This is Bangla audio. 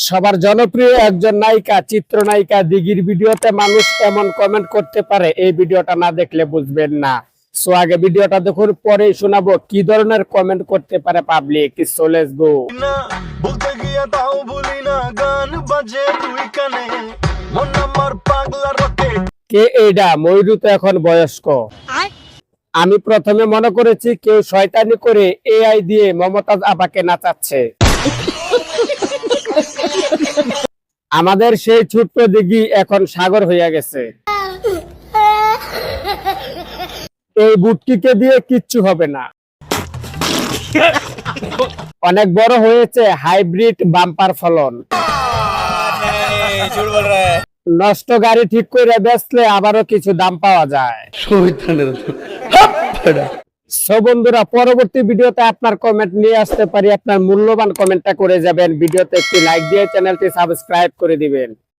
সবার জনপ্রিয় একজন নায়িকা, চিত্রনায়িকা দিঘির ভিডিওতে মানুষ এমন কমেন্ট করতে পারে, এই ভিডিওটা না দেখলে বুঝবেন না। সো আগে ভিডিওটা দেখুন, পরে শোনাবো কি ধরনের কমেন্ট করতে পারে পাবলিক। So let's go. বলতে গিয়া তাও ভুলি না, গান বাজে দুই কানে, মন আমার পাগলা রকেট। কে এইডা? ময়ূরু তো এখন বয়স্ক। আমি প্রথমে মনে করেছি কেউ শয়তানি করে এআই দিয়ে মমতাজ আপাকে নাচাচ্ছে। আমাদের সেই ছোট্ট দিঘি এখন সাগর হইয়া গেছে। এই বুটকিকে দিয়ে কিচ্ছু হবে না। অনেক বড় হয়েছে হাইব্রিড বাম্পার ফলন। নষ্ট গাড়ি ঠিক করে বেচলে আবারও কিছু দাম পাওয়া যায়। সো বন্ধুরা, পরবর্তী ভিডিওতে আপনার কমেন্ট নিয়ে আসতে পারি। আপনার মূল্যবান কমেন্টটা করে যাবেন। ভিডিওতে একটি লাইক দিয়ে চ্যানেলটি সাবস্ক্রাইব করে দিবেন।